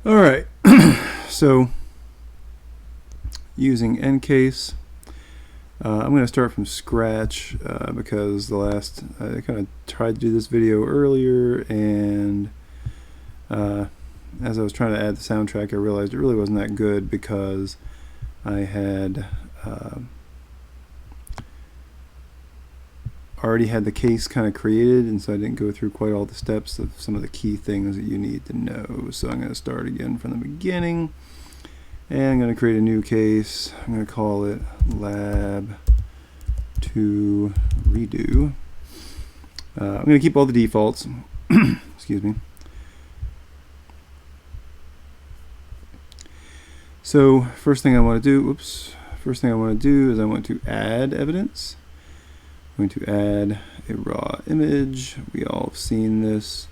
All right, so using Encase, I'm going to start from scratch because I kind of tried to do this video earlier, and as I was trying to add the soundtrack, I realized it really wasn't that good because I had already had the case kind of created, and so I didn't go through quite all the steps of some of the key things that you need to know. So I'm going to start again from the beginning, and I'm going to create a new case. I'm going to call it lab to redo. I'm going to keep all the defaults. Excuse me. So first thing I want to do is I want to add evidence. I'm going to add a raw image. We all have seen this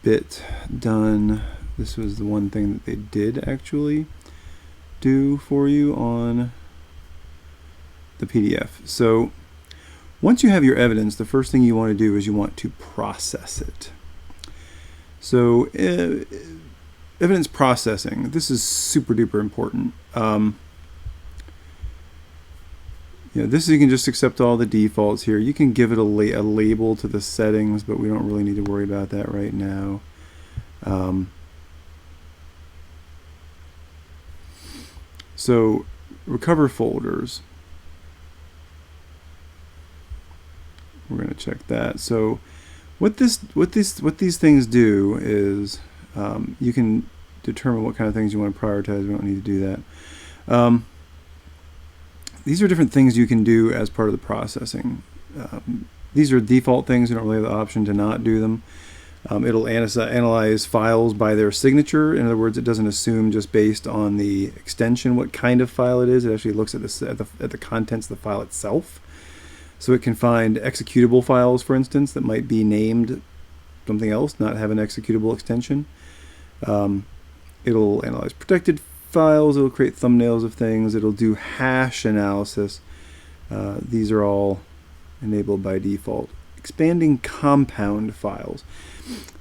bit done. This was the one thing that they did actually do for you on the PDF. So once you have your evidence, the first thing you want to do is you want to process it. So evidence processing, this is super duper important. This you can just accept all the defaults here. You can give it a label to the settings, but we don't really need to worry about that right now. So recover folders. We're going to check that. So what these things do is you can determine what kind of things you want to prioritize. We don't need to do that. These are different things you can do as part of the processing. These are default things. You don't really have the option to not do them. It'll analyze files by their signature. In other words, it doesn't assume just based on the extension what kind of file it is. It actually looks at the contents of the file itself. So it can find executable files, for instance, that might be named something else, not have an executable extension. It'll analyze protected files, it'll create thumbnails of things, it'll do hash analysis. These are all enabled by default. Expanding compound files.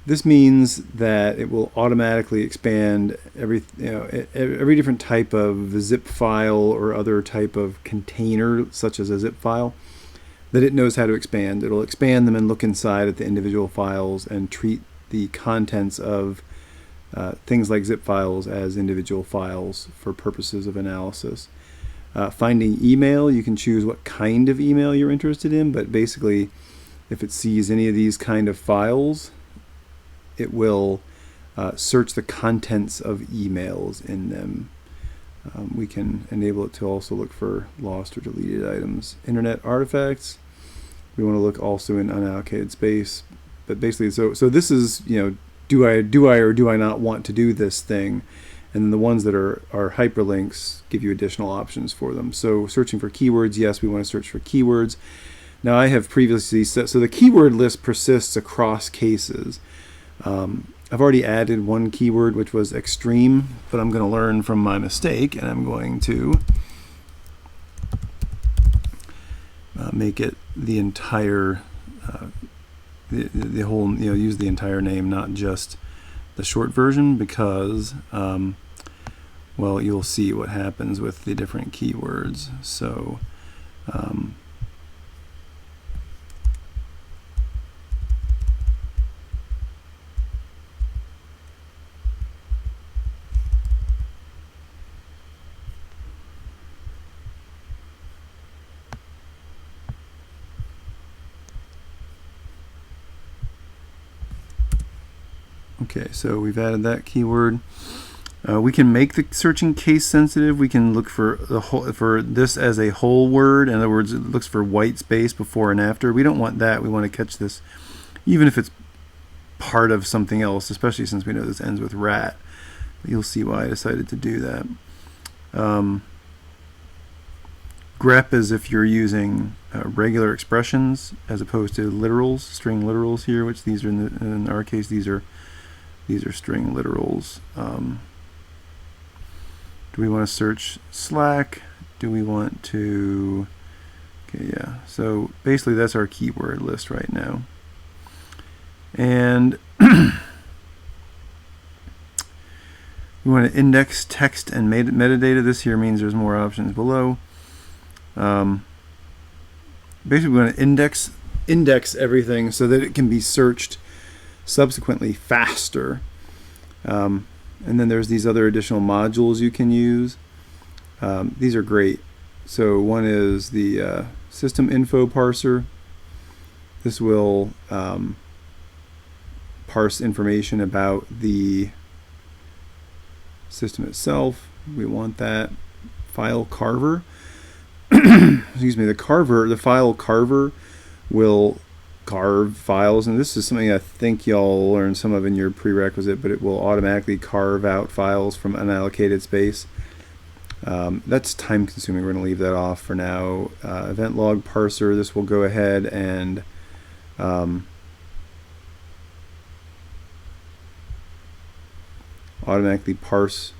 This means that it will automatically expand every different type of zip file or other type of container, such as a zip file, that it knows how to expand. It'll expand them and look inside at the individual files and treat the contents of things like zip files as individual files for purposes of analysis. Finding email, you can choose what kind of email you're interested in, but basically if it sees any of these kind of files, it will search the contents of emails in them. We can enable it to also look for lost or deleted items. Internet artifacts, we want to look also in unallocated space, but basically so this is, do I or do I not want to do this thing? And then the ones that are hyperlinks give you additional options for them. So searching for keywords, yes, we want to search for keywords. Now I have previously set, so the keyword list persists across cases. I've already added one keyword, which was extreme, but I'm going to learn from my mistake, and I'm going to make it the entire the whole, use the entire name, not just the short version, because well, you'll see what happens with the different keywords. So okay, so we've added that keyword. We can make the searching case sensitive. We can look for this as a whole word. In other words, it looks for white space before and after. We don't want that. We want to catch this even if it's part of something else, especially since we know this ends with rat. You'll see why I decided to do that. grep is if you're using regular expressions as opposed to literals, string literals here, which these are in our case these are string literals. Do we want to search Slack? Do we want to? Okay, yeah. So basically that's our keyword list right now. We want to index text and metadata. This here means there's more options below. Basically, we want to index everything so that it can be searched subsequently faster. And then there's these other additional modules you can use. These are great. So one is the system info parser. This will parse information about the system itself. We want that. File carver. Excuse me. The file carver will carve files, and this is something I think y'all learned some of in your prerequisite, but it will automatically carve out files from unallocated space. That's time consuming. We're going to leave that off for now. Event log parser. This will go ahead and automatically parse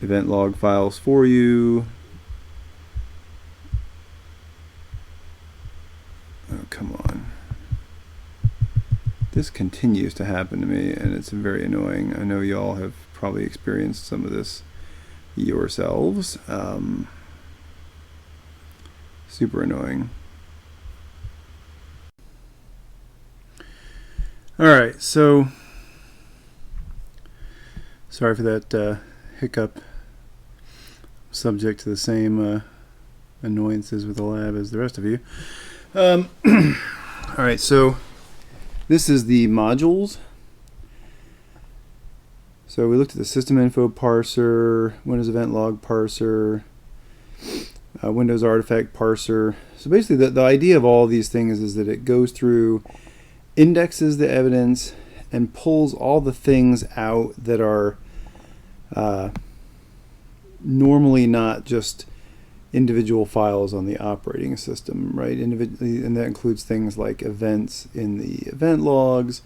event log files for you. Oh, come on. This continues to happen to me, and it's very annoying. I know y'all have probably experienced some of this yourselves. Super annoying. Alright, so sorry for that hiccup. Subject to the same annoyances with the lab as the rest of you. Alright, so this is the modules. So we looked at the system info parser, Windows event log parser, Windows artifact parser. So basically the idea of all of these things is that it goes through, indexes the evidence, and pulls all the things out that are normally not just individual files on the operating system, right? And that includes things like events in the event logs,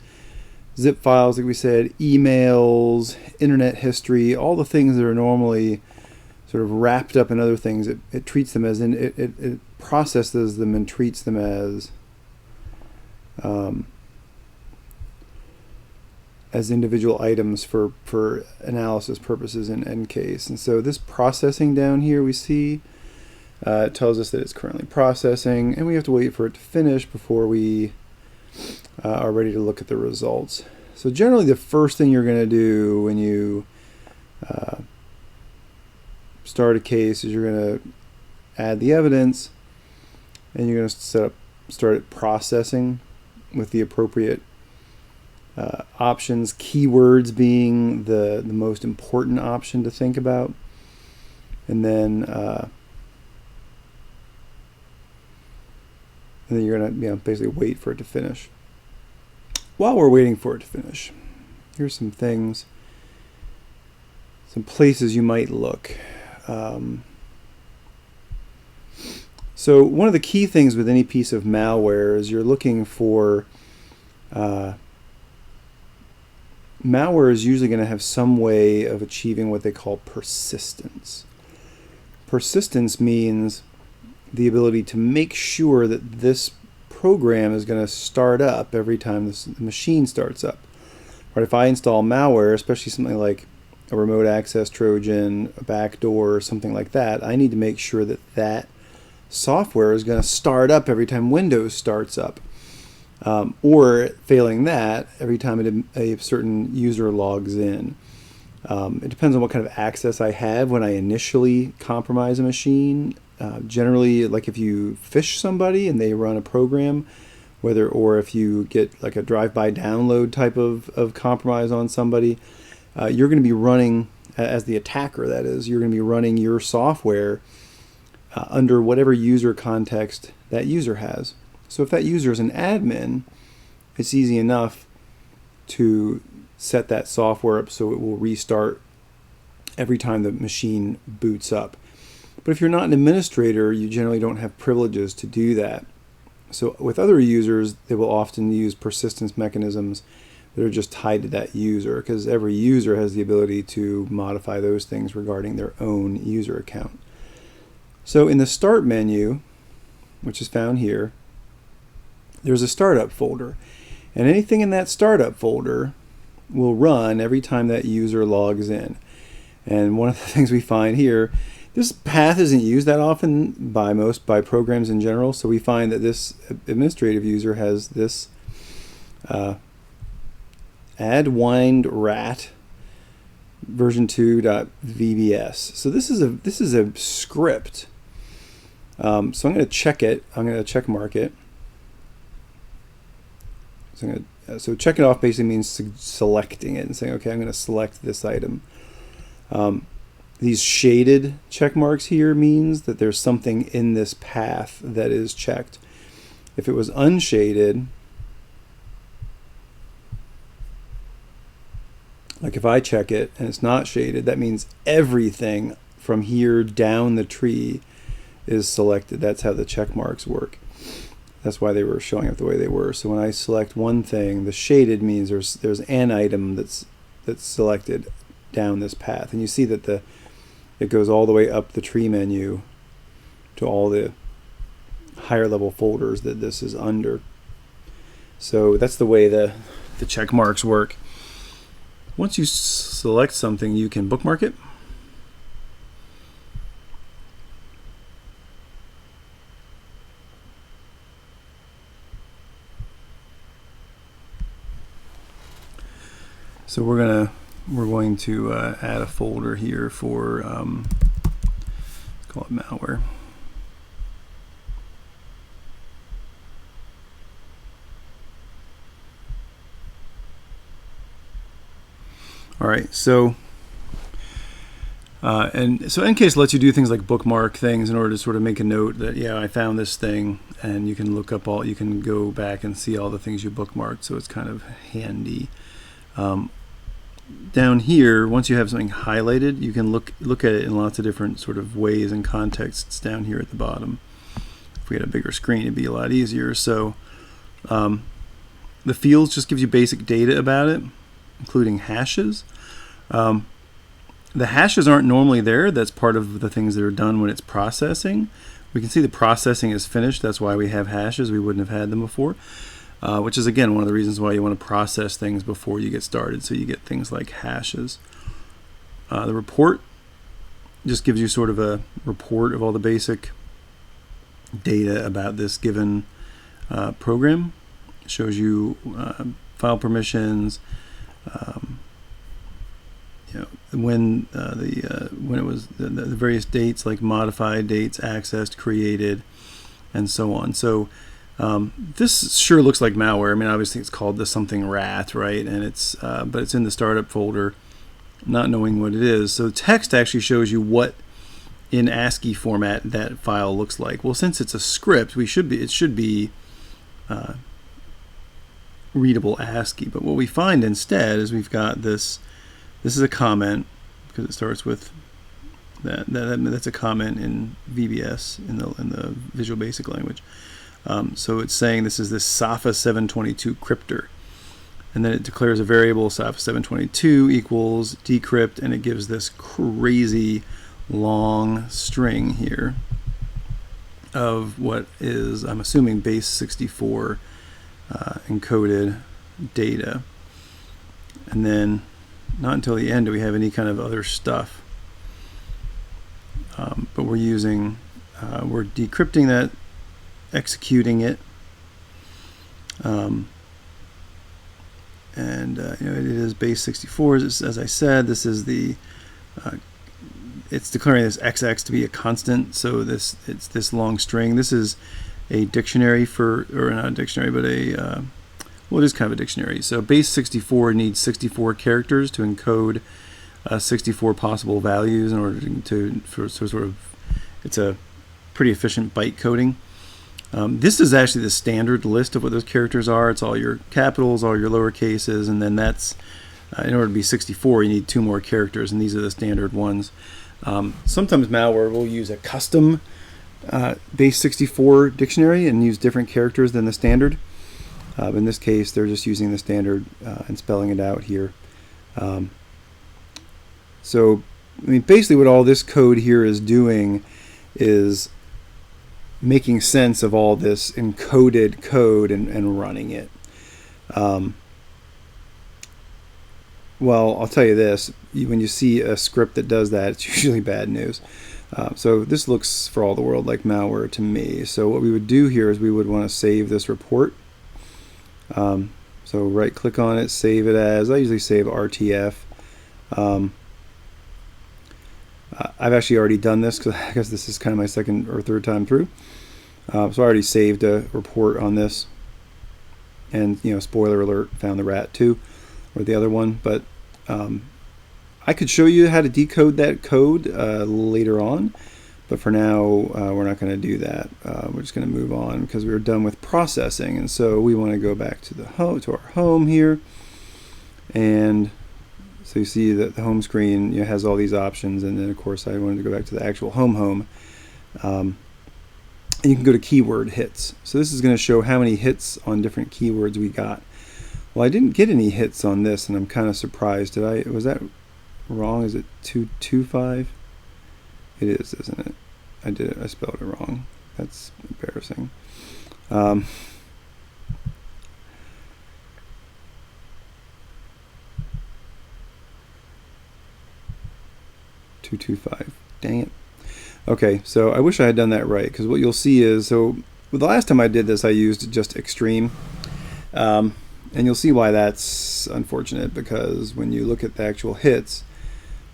zip files, like we said, emails, internet history, all the things that are normally sort of wrapped up in other things. It treats them as, it processes them and treats them as individual items for analysis purposes in Encase. And so this processing down here we see tells us that it's currently processing, and we have to wait for it to finish before we are ready to look at the results. So generally the first thing you're going to do when you start a case is you're going to add the evidence, and you're going to start it processing with the appropriate options, keywords being the most important option to think about. And then you're going to basically wait for it to finish. While we're waiting for it to finish, here's some things, some places you might look. So one of the key things with any piece of malware is you're looking for malware is usually going to have some way of achieving what they call persistence. Persistence means the ability to make sure that this program is going to start up every time the machine starts up. Right? If I install malware, especially something like a remote access Trojan, a backdoor, something like that, I need to make sure that that software is going to start up every time Windows starts up. Or failing that, every time a certain user logs in. It depends on what kind of access I have when I initially compromise a machine. Generally, like if you phish somebody and they run a program, or if you get like a drive-by download type of compromise on somebody, you're going to be running, as the attacker that is, you're going to be running your software under whatever user context that user has. So if that user is an admin, it's easy enough to set that software up so it will restart every time the machine boots up. But if you're not an administrator, you generally don't have privileges to do that. So with other users, they will often use persistence mechanisms that are just tied to that user, because every user has the ability to modify those things regarding their own user account. So in the Start menu, which is found here, there's a startup folder, and anything in that startup folder will run every time that user logs in. And one of the things we find here, this path isn't used that often by programs in general, so we find that this administrative user has this add wind rat version 2.vbs. So this is a script. So I'm going to check it. I'm going to check mark it. So check it off basically means selecting it and saying, okay, I'm going to select this item. These shaded check marks here means that there's something in this path that is checked. If it was unshaded, like if I check it and it's not shaded, that means everything from here down the tree is selected. That's how the check marks work. That's why they were showing up the way they were. So when I select one thing, the shaded means there's an item that's selected down this path. And you see that it goes all the way up the tree menu to all the higher level folders that this is under. So that's the way the check marks work. Once you select something, you can bookmark it. So we're going to add a folder here for let's call it malware. All right, so Encase lets you do things like bookmark things in order to sort of make a note that, yeah, I found this thing, and you can look up you can go back and see all the things you bookmarked, so it's kind of handy. Down here, once you have something highlighted, you can look at it in lots of different sort of ways and contexts down here at the bottom. If we had a bigger screen, it'd be a lot easier. So the fields just gives you basic data about it, including hashes. The hashes aren't normally there. That's part of the things that are done when it's processing. We can see the processing is finished. That's why we have hashes. We wouldn't have had them before. Which is, again, one of the reasons why you want to process things before you get started, so you get things like hashes. The report just gives you sort of a report of all the basic data about this given program. It shows you file permissions, when it was the various dates, like modified dates, accessed, created, and so on. So this sure looks like malware. I mean, obviously it's called the something rat, right? And it's but it's in the startup folder, not knowing what it is. So text actually shows you what in ASCII format that file looks like. Well, since it's a script, it should be readable ASCII. But what we find instead is we've got this. This is a comment because it starts with that's a comment in VBS in the Visual Basic language. So it's saying this is this SAFA 722 crypter, and then it declares a variable SAFA 722 equals decrypt, and it gives this crazy long string here of what is, I'm assuming, base 64 encoded data. And then not until the end do we have any kind of other stuff. But we're decrypting that, executing it, and it is base 64. As I said, this is the it's declaring this XX to be a constant. So it's this long string. This is a dictionary or not a dictionary, but well, it is kind of a dictionary. So base 64 needs 64 characters to encode 64 possible values in order it's a pretty efficient byte coding. This is actually the standard list of what those characters are. It's all your capitals, all your lower cases, and then that's in order to be 64, you need 2 more characters, and these are the standard ones. Sometimes malware will use a custom base 64 dictionary and use different characters than the standard. In this case, they're just using the standard and spelling it out here. So, I mean, basically what all this code here is doing is making sense of all this encoded code and running it. Well, I'll tell you this, when you see a script that does that, it's usually bad news. So this looks for all the world like malware to me. So what we would do here is we would want to save this report. So right click on it, save it as, I usually save RTF. I've actually already done this because I guess this is kind of my second or third time through. So I already saved a report on this. And, spoiler alert, found the rat too, or the other one. But I could show you how to decode that code later on. But for now, we're not going to do that. We're just going to move on because we were done with processing. And so we want to go back to our home here. And so you see that the home screen has all these options. And then, of course, I wanted to go back to the actual home. And you can go to keyword hits. So this is going to show how many hits on different keywords we got. Well, I didn't get any hits on this, and I'm kind of surprised. Was that wrong? Is it 225? It is, isn't it? I spelled it wrong. That's embarrassing. 225. Dang it. Okay, so I wish I had done that right, because what you'll see is, so the last time I did this I used just extreme, and you'll see why that's unfortunate, because when you look at the actual hits,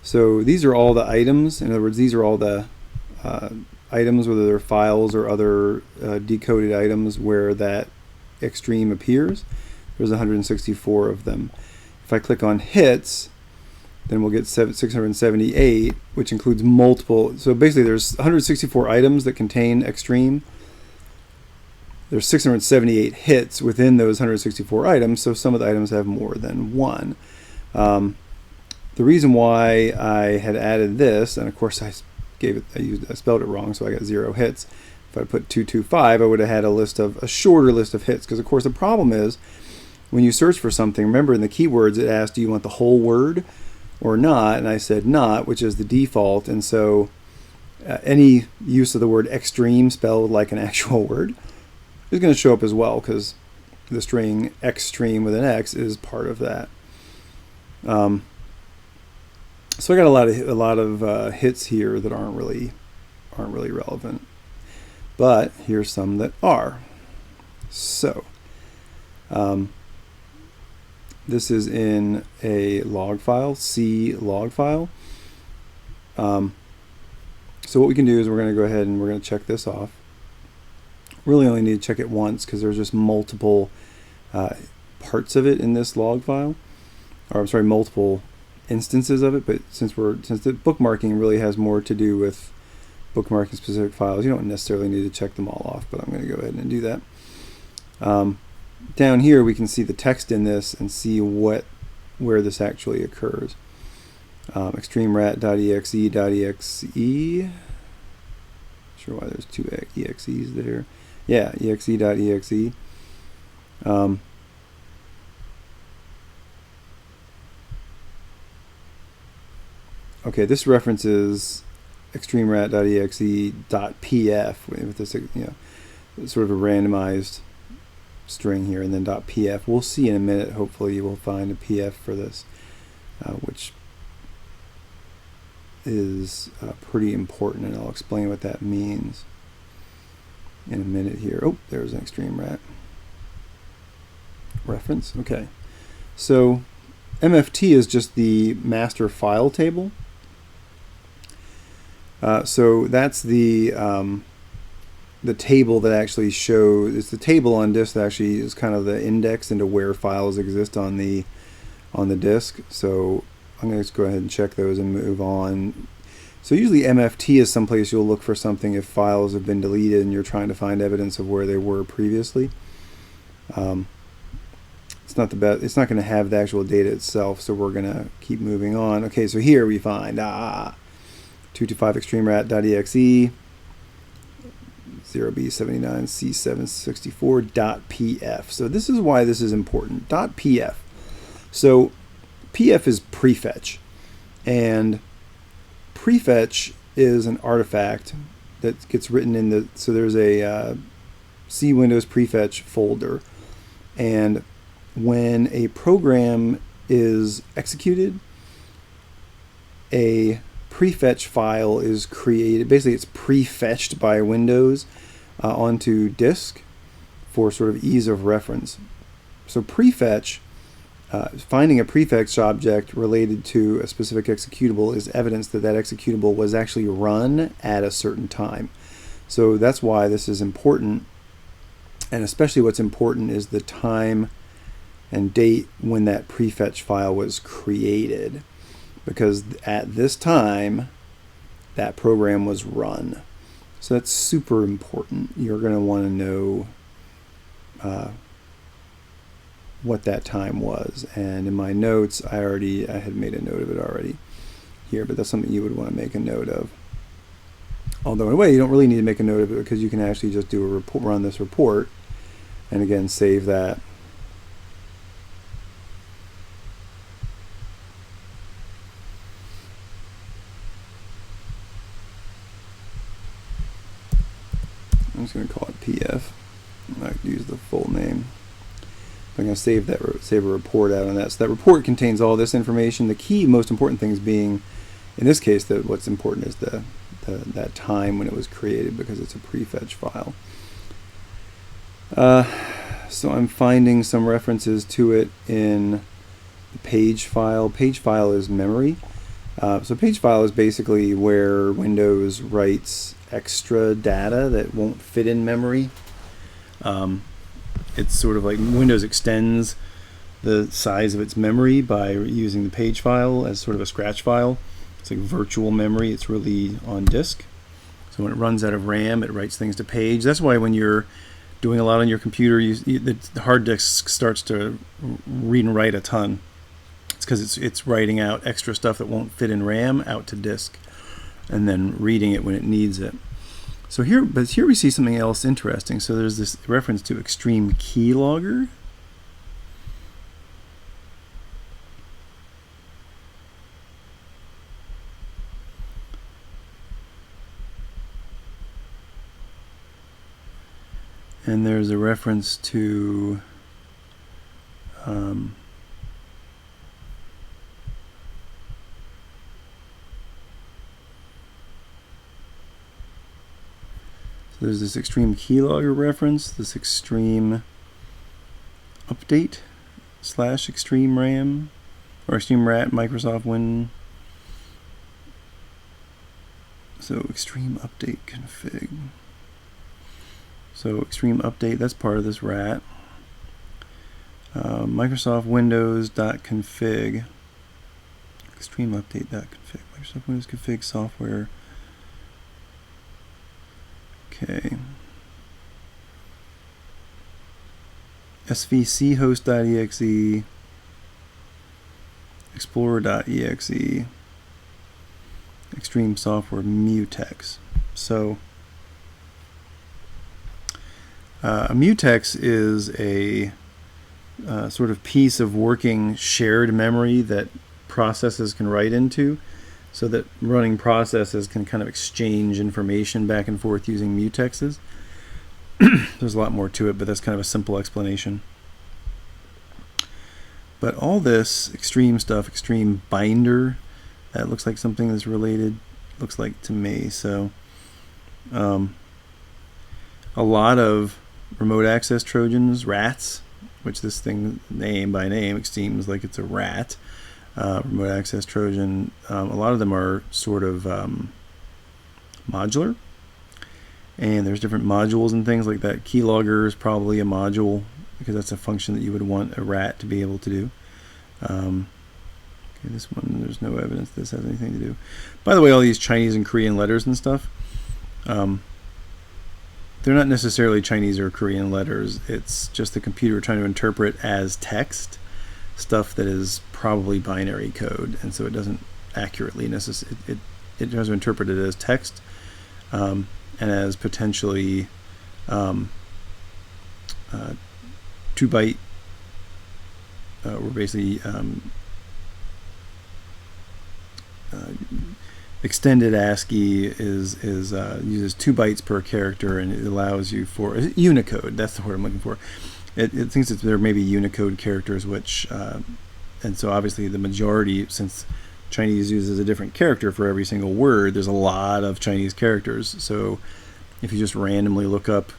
so these are all the items. In other words, these are all the items, whether they're files or other decoded items where that extreme appears. There's 164 of them. If I click on hits, then we'll get 678, which includes multiple. So basically there's 164 items that contain extreme. There's 678 hits within those 164 items, so some of the items have more than one. The reason why I had added this, and of course I spelled it wrong, so I got 0 hits. If I put 225, I would have had a shorter list of hits, because of course the problem is when you search for something, remember in the keywords it asked, do you want the whole word or not? And I said not, which is the default. And so any use of the word extreme spelled like an actual word is going to show up as well, because the string extreme with an X is part of that. So I got a lot of hits here that aren't really relevant, but here's some that are. So this is in a log file, C log file. So what we can do is we're going to go ahead and we're going to check this off. Really only need to check it once because there's just multiple parts of it in this log file, or I'm sorry, multiple instances of it. But since the bookmarking really has more to do with bookmarking specific files, you don't necessarily need to check them all off. But I'm going to go ahead and do that. Down here we can see the text in this and see where this actually occurs. extremerat.exe.exe. Sure why there's two exes there. Yeah, exe.exe. Okay, this references extremerat.exe.pf with this, sort of a randomized string here, and then .pf. We'll see in a minute. Hopefully, you will find a pf for this, which is pretty important, and I'll explain what that means in a minute here. Oh, there's an extreme rat reference. Okay, so MFT is just the master file table. So that's the table that actually shows. It's the table on disk that actually is kind of the index into where files exist on the disk. So I'm going to just go ahead and check those and move on. So usually MFT is someplace you'll look for something if files have been deleted and you're trying to find evidence of where they were previously. It's not the best. It's not going to have the actual data itself, so we're going to keep moving on. Okay, so here we find 225 extremerat.exe, 0b79c764.pf. So this is why this is important. .pf. So pf is prefetch, and prefetch is an artifact that gets written in the. So there's a C Windows prefetch folder, and when a program is executed, a prefetch file is created. Basically, it's prefetched by Windows onto disk for sort of ease of reference. So prefetch, finding a prefetch object related to a specific executable is evidence that that executable was actually run at a certain time. So that's why this is important, and especially what's important is the time and date when that prefetch file was created, because at this time that program was run. So that's super important. You're going to want to know what that time was, and in my notes I had made a note of it already here, but that's something you would want to make a note of. Although in a way you don't really need to make a note of it, because you can actually just do a report, run this report, and again save that. I'm just going to call it PF. I'm not going to use the full name. I'm going to save a report out on that. So that report contains all this information. The key, most important things being, in this case, that what's important is that time when it was created, because it's a prefetch file. So I'm finding some references to it in the page file. Page file is memory. So page file is basically where Windows writes extra data that won't fit in memory. It's sort of like Windows extends the size of its memory by using the page file as sort of a scratch file. It's like virtual memory. It's really on disk. So when it runs out of RAM, it writes things to page. That's why when you're doing a lot on your computer, the hard disk starts to read and write a ton. It's because it's writing out extra stuff that won't fit in RAM out to disk, and then reading it when it needs it. So here we see something else interesting. So there's this reference to extreme keylogger. And there's a reference to there's this extreme keylogger reference, this extreme update / extreme RAM or extreme rat Microsoft Win. So extreme update config. So extreme update, that's part of this rat. Microsoft Windows.config. Extreme update.config. Microsoft Windows config software. Okay. svchost.exe, explorer.exe, extreme software mutex. So a mutex is a sort of piece of working shared memory that processes can write into, so that running processes can kind of exchange information back and forth using mutexes. There's a lot more to it, but that's kind of a simple explanation. But all this extreme stuff, extreme binder, that looks like something that's related, looks like to me. So a lot of remote access Trojans, rats, which this thing name by name, it seems like it's a rat. Remote access Trojan, a lot of them are sort of modular, and there's different modules and things like that. Keylogger is probably a module, because that's a function that you would want a rat to be able to do. Okay, this one, there's no evidence this has anything to do. By the way, all these Chinese and Korean letters and stuff, they're not necessarily Chinese or Korean letters. It's just the computer trying to interpret as text stuff that is probably binary code, and so it doesn't accurately it tries to interpret it as text, and as potentially 2-byte or basically extended ASCII uses 2 bytes per character, and it allows you for Unicode. That's the word I'm looking for. It thinks that there may be Unicode characters which and so obviously the majority, since Chinese uses a different character for every single word, there's a lot of Chinese characters. So if you just randomly look up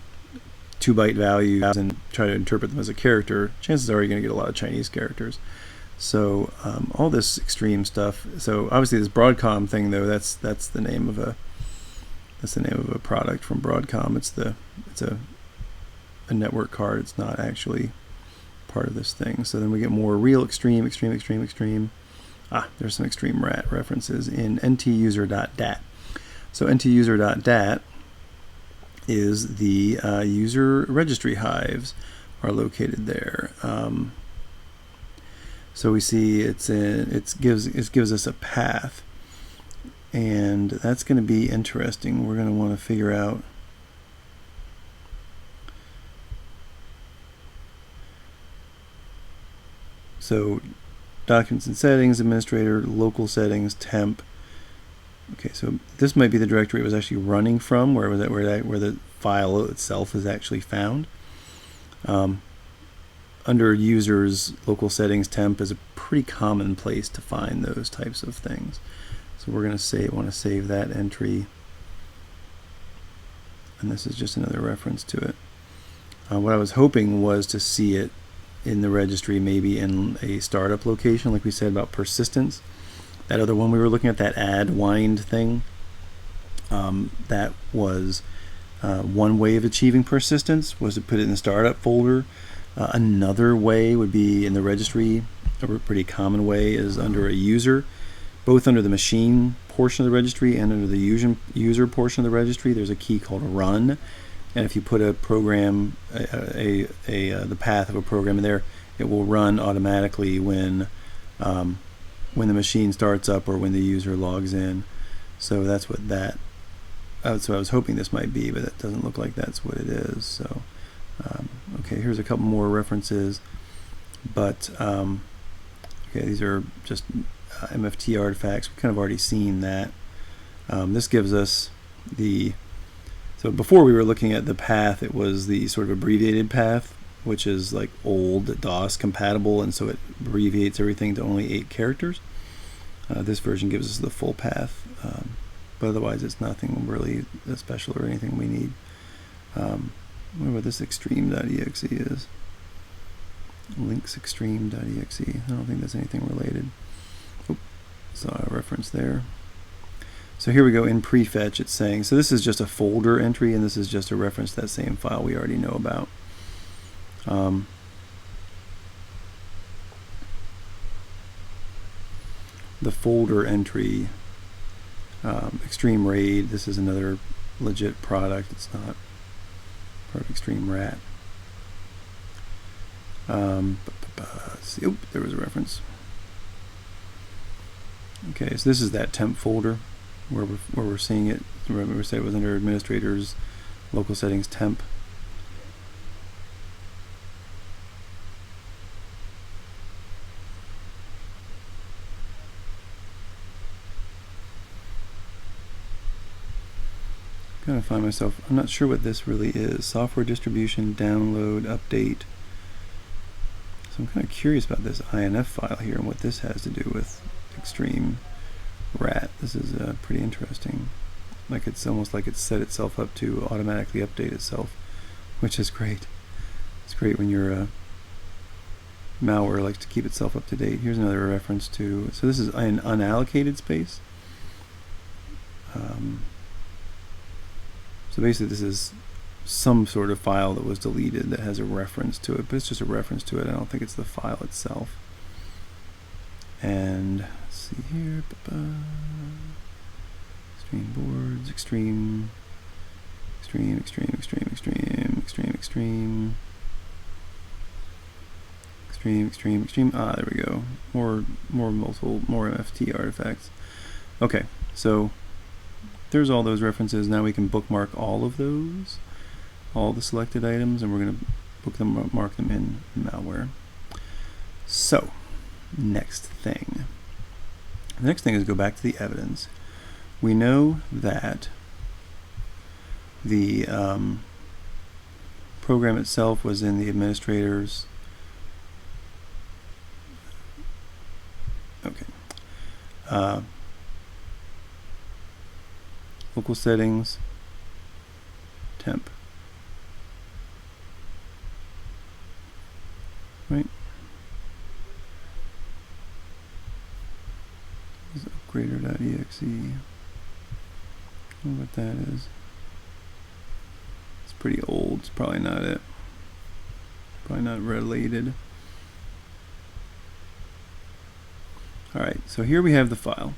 2-byte values and try to interpret them as a character, chances are you're going to get a lot of Chinese characters. So all this extreme stuff. So obviously this Broadcom thing, though, that's the name of a product from Broadcom. It's a network card. It's not actually part of this thing. So then we get more real extreme. There's some extreme rat references in ntuser.dat. So ntuser.dat is the user registry hives are located there. So we see it gives us a path, and that's going to be interesting. We're going to want to figure out so documents and settings, administrator, local settings, temp. Okay, so this might be the directory it was actually running from, where the file itself is actually found. Under users, local settings, temp is a pretty common place to find those types of things. So we're going to want to save that entry, and this is just another reference to it. What I was hoping was to see it in the registry, maybe in a startup location, like we said about persistence. That other one we were looking at, that add wind thing, that was one way of achieving persistence, was to put it in the startup folder. Another way would be in the registry. A pretty common way is under a user, both under the machine portion of the registry and under the user portion of the registry. There's a key called run, and if you put a program, the path of a program in there, it will run automatically when the machine starts up or when the user logs in. So that's what I was hoping this might be, but it doesn't look like that's what it is. So okay, here's a couple more references, but okay, these are just MFT artifacts. We've kind of already seen that. This gives us so before we were looking at the path, it was the sort of abbreviated path, which is like old DOS compatible, and so it abbreviates everything to only 8 characters. This version gives us the full path, but otherwise it's nothing really special or anything we need. I wonder what this extreme.exe is. Links extreme.exe. I don't think that's anything related. Oh, saw a reference there. So here we go in prefetch. It's saying, so this is just a folder entry, and this is just a reference to that same file we already know about. The folder entry, Extreme Raid, this is another legit product. It's not part of Extreme Rat. See, oh, there was a reference. Okay, so this is that temp folder where we're seeing it. Remember we said it was under administrators, local settings, temp. I'm gonna find myself, I'm not sure what this really is. Software distribution, download, update. So I'm kind of curious about this INF file here and what this has to do with Extreme Rat. This is pretty interesting. Like it's almost like it's set itself up to automatically update itself, which is great. It's great when your malware likes to keep itself up to date. Here's another reference to, so this is an unallocated space. So basically this is some sort of file that was deleted that has a reference to it, but it's just a reference to it. I don't think it's the file itself. And let's see here, extreme boards, extreme. Ah, there we go. More MFT artifacts. Okay, so there's all those references. Now we can bookmark all of those, all the selected items, and we're going to mark them in malware. So, next thing. The next thing is go back to the evidence. We know that the program itself was in the administrators Okay. Local settings, temp. Right. This is upgrader.exe. I don't know what that is. It's pretty old. It's probably not it. Probably not related. Alright, so here we have the file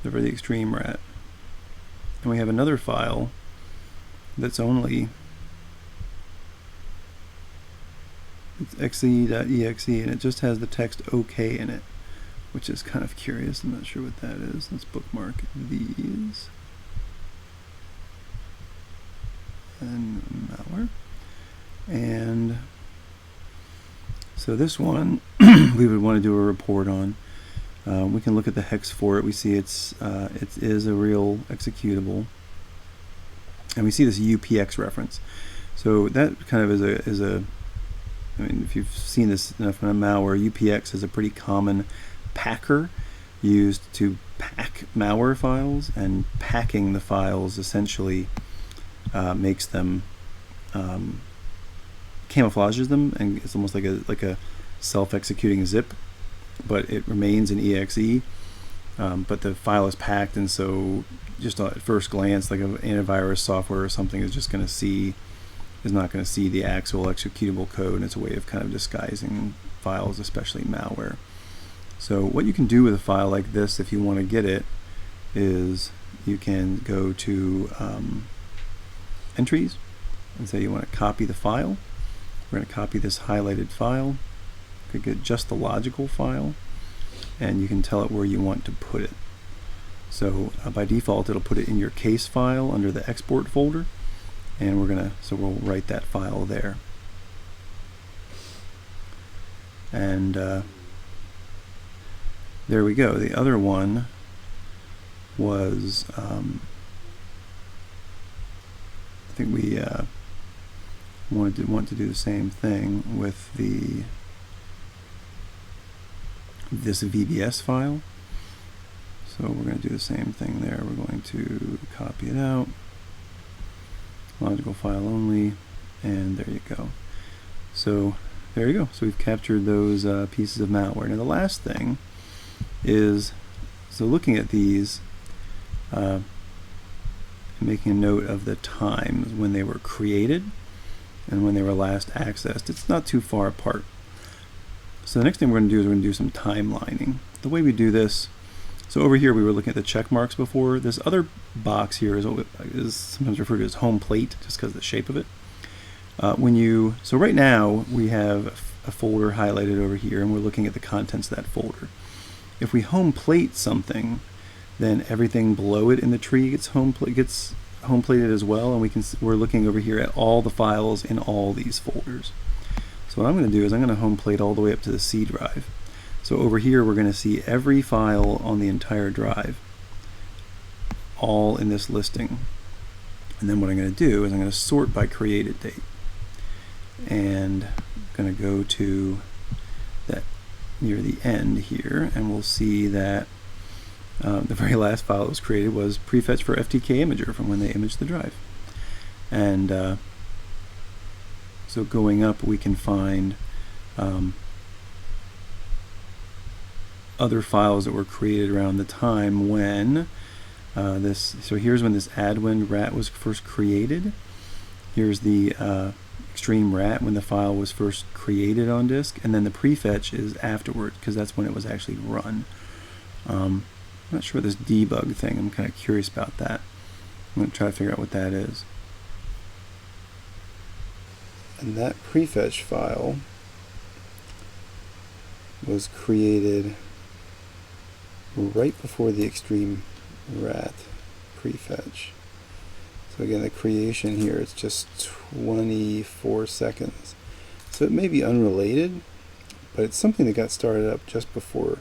for the extreme rat. And we have another file that's only it's xe.exe, and it just has the text OK in it, which is kind of curious. I'm not sure what that is. Let's bookmark these. And malware. And so this one we would want to do a report on. We can look at the hex for it. We see it is a real executable, and we see this UPX reference. So that kind of is a I mean, if you've seen this enough in a malware, UPX is a pretty common packer used to pack malware files, and packing the files essentially makes them camouflages them, and it's almost like a self-executing zip, but it remains an exe, but the file is packed, and so just at first glance, like an antivirus software or something is not going to see the actual executable code, and it's a way of kind of disguising files, especially malware. So what you can do with a file like this, if you want to get it, is you can go to entries and say you want to copy the file. We're going to copy this highlighted file. You could get just the logical file, and you can tell it where you want to put it. So by default, it'll put it in your case file under the export folder, and we'll write that file there. And there we go. The other one was I think we want to do the same thing with this VBS file. So we're going to do the same thing there. We're going to copy it out, logical file only, and there you go. So there you go. So we've captured those pieces of malware. Now the last thing is, so looking at these, making a note of the times when they were created and when they were last accessed. It's not too far apart. So the next thing we're going to do is we're going to do some timelining. The way we do this, so over here we were looking at the check marks before. This other box here is sometimes referred to as home plate, just because of the shape of it. So right now we have a folder highlighted over here, and we're looking at the contents of that folder. If we home plate something, then everything below it in the tree gets home plated as well, and we're looking over here at all the files in all these folders. So what I'm going to do is I'm going to home plate all the way up to the C drive. So over here we're going to see every file on the entire drive, all in this listing. And then what I'm going to do is I'm going to sort by created date. And I'm going to go to that near the end here, and we'll see that the very last file that was created was prefetch for FTK imager from when they imaged the drive. And so going up, we can find other files that were created around the time when so here's when this Adwin rat was first created. Here's the extreme rat when the file was first created on disk, and then the prefetch is afterward, because that's when it was actually run. I'm not sure what this debug thing, I'm kind of curious about that. I'm going to try to figure out what that is. And that prefetch file was created right before the extreme rat prefetch. So again, the creation here, it's just 24 seconds. So it may be unrelated, but it's something that got started up just before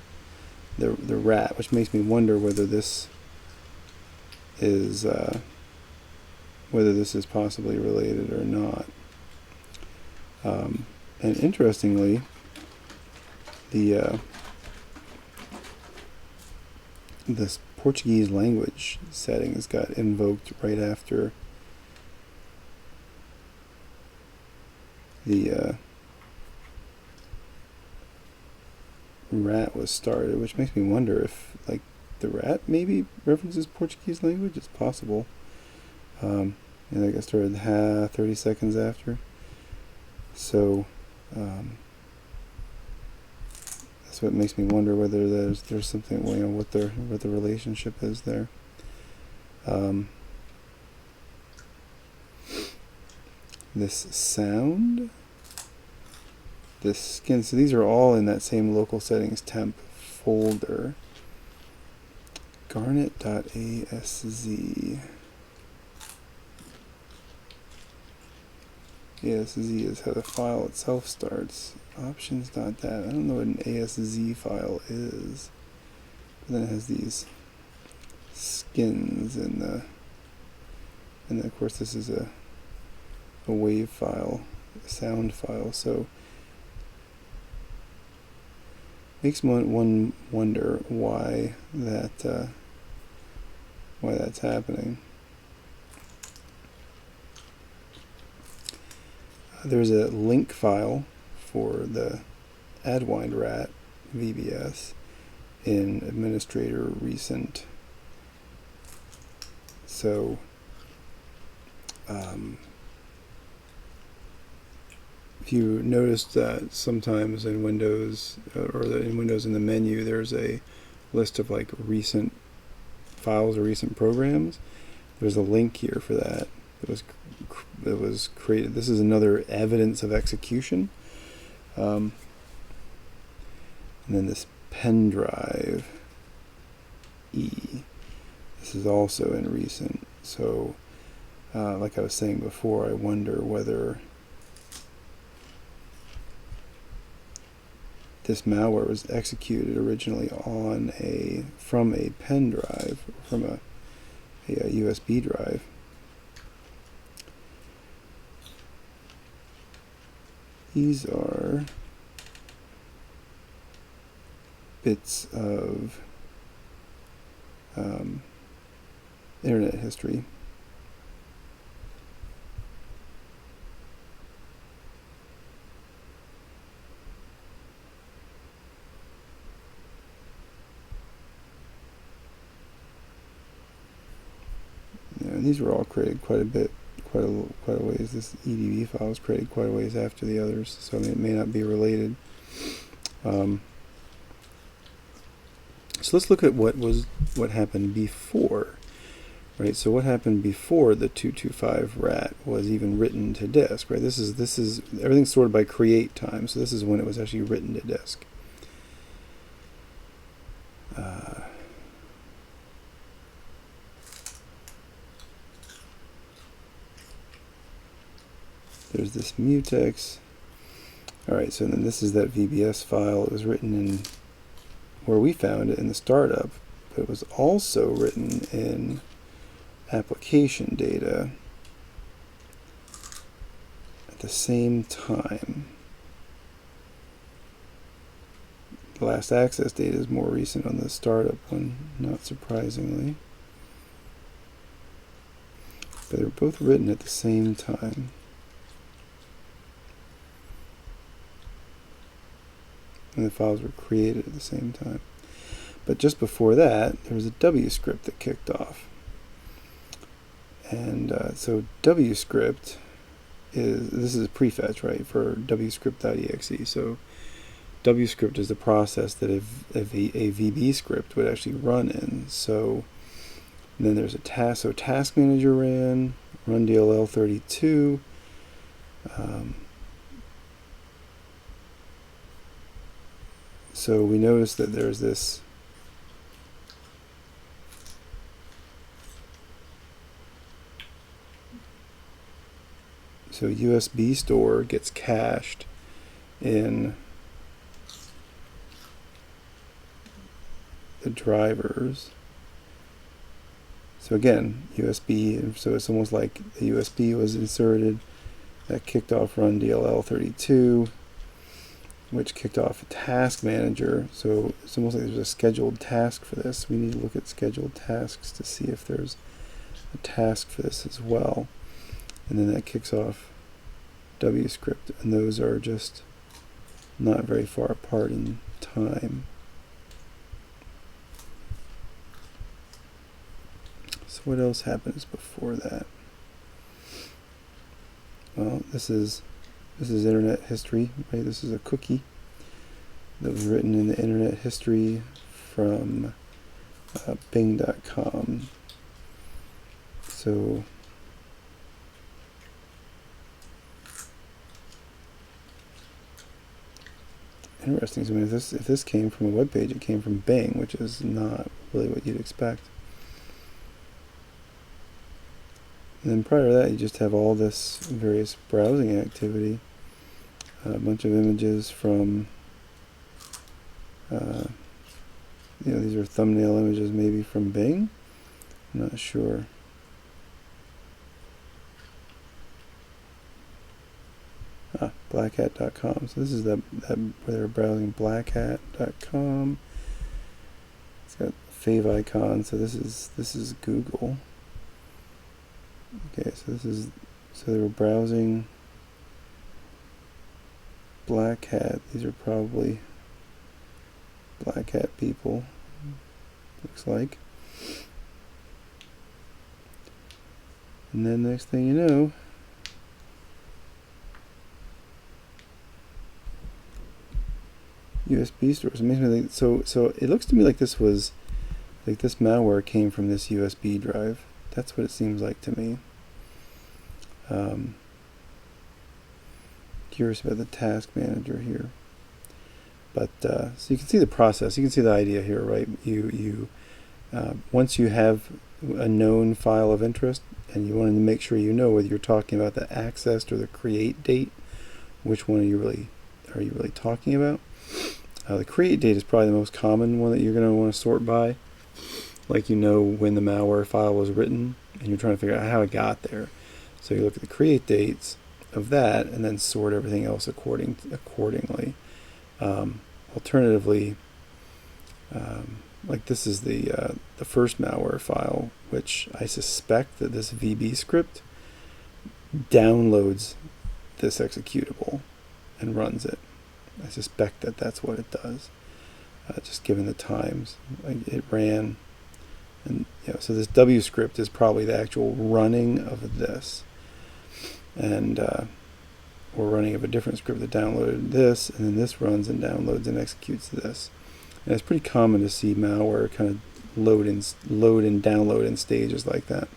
the rat, which makes me wonder whether this is possibly related or not. And interestingly, the this Portuguese language settings got invoked right after the rat was started, which makes me wonder if, like, the rat maybe references Portuguese language. It's possible. And I got started 30 seconds after. So that's what makes me wonder whether there's something, you know, what the relationship is there. This sound, this skin, so these are all in that same local settings temp folder. Garnet.asz. ASZ is how the file itself starts. Options.dat. I don't know what an ASZ file is. But then it has these skins and then of course this is a wave file, a sound file. So makes one wonder why that's happening. There's a link file for the Adwind rat VBS in administrator recent. So if you noticed that sometimes in Windows, in Windows in the menu, there's a list of like recent files or recent programs. There's a link here for that. It was created. This is another evidence of execution. And then this pen drive E. This is also in recent. So, like I was saying before, I wonder whether this malware was executed originally from a pen drive, from a USB drive. These are bits of internet history. And these were all created quite a ways. This EDB file was created quite a ways after the others, so I mean, it may not be related. So let's look at what happened before, right? So what happened before the 225 rat was even written to disk, right? This is everything's sorted by create time, so this is when it was actually written to disk. There's this mutex. Alright, so then this is that VBS file. It was written in where we found it in the startup, but it was also written in application data at the same time. The last access data is more recent on the startup one, not surprisingly. But they were both written at the same time. And the files were created at the same time. But just before that, there was a W script that kicked off. And so W script this is a prefetch, right, for wscript.exe. So W script is the process that a VB script would actually run in. So then there's a task. So task manager ran, run DLL32. So we notice that there's this USB store gets cached in the drivers. So again, USB, so it's almost like the USB was inserted, that kicked off run DLL32. which kicked off a task manager. So it's almost like there's a scheduled task for this. We need to look at scheduled tasks to see if there's a task for this as well. And then that kicks off WScript, and those are just not very far apart in time. So what else happens before that? Well, this is internet history, right? This is a cookie that was written in the internet history from Bing.com. So interesting. So if this came from a web page, it came from Bing, which is not really what you'd expect. And then prior to that, you just have all this various browsing activity. A bunch of images from, these are thumbnail images maybe from Bing. I'm not sure. Blackhat.com. So this is that where they're browsing blackhat.com. It's got fave icon. So this is Google. Okay, so they were browsing Black Hat. These are probably Black Hat people, looks like. And then next thing you know, USB stores. Amazingly, so it looks to me like this was, like this malware came from this USB drive. That's what it seems like to me. Curious about the task manager here. But so you can see the process. You can see the idea here, right? Once you have a known file of interest, and you want to make sure you know whether you're talking about the accessed or the create date, which one are you really talking about? The create date is probably the most common one that you're going to want to sort by. Like, you know when the malware file was written, and you're trying to figure out how it got there. So you look at the create dates of that, and then sort everything else accordingly. Alternatively, like this is the first malware file, which I suspect that this VB script downloads this executable and runs it. I suspect that that's what it does, just given the times it ran. And so this W script is probably the actual running of this, and or running of a different script that downloaded this, and then this runs and downloads and executes this. And it's pretty common to see malware kind of load and download in stages like that.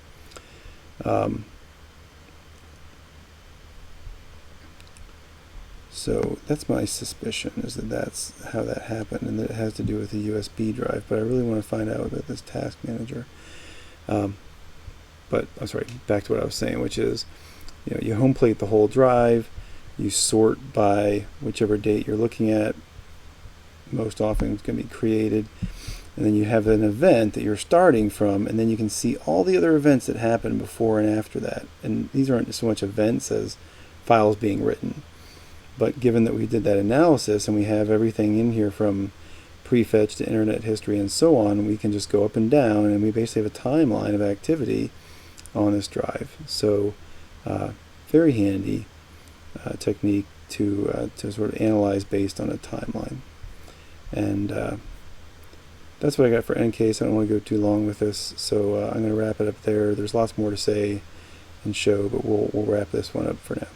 So that's my suspicion, is that that's how that happened, and that it has to do with the USB drive. But I really want to find out about this task manager. But I'm sorry, back to what I was saying, which is, you home plate the whole drive, you sort by whichever date you're looking at. Most often it's going to be created, and then you have an event that you're starting from, and then you can see all the other events that happen before and after that. And these aren't so much events as files being written. But given that we did that analysis and we have everything in here from prefetch to internet history and so on, we can just go up and down, and we basically have a timeline of activity on this drive. So very handy technique to sort of analyze based on a timeline. And that's what I got for Encase. I don't want to go too long with this, so I'm going to wrap it up there. There's lots more to say and show, but we'll wrap this one up for now.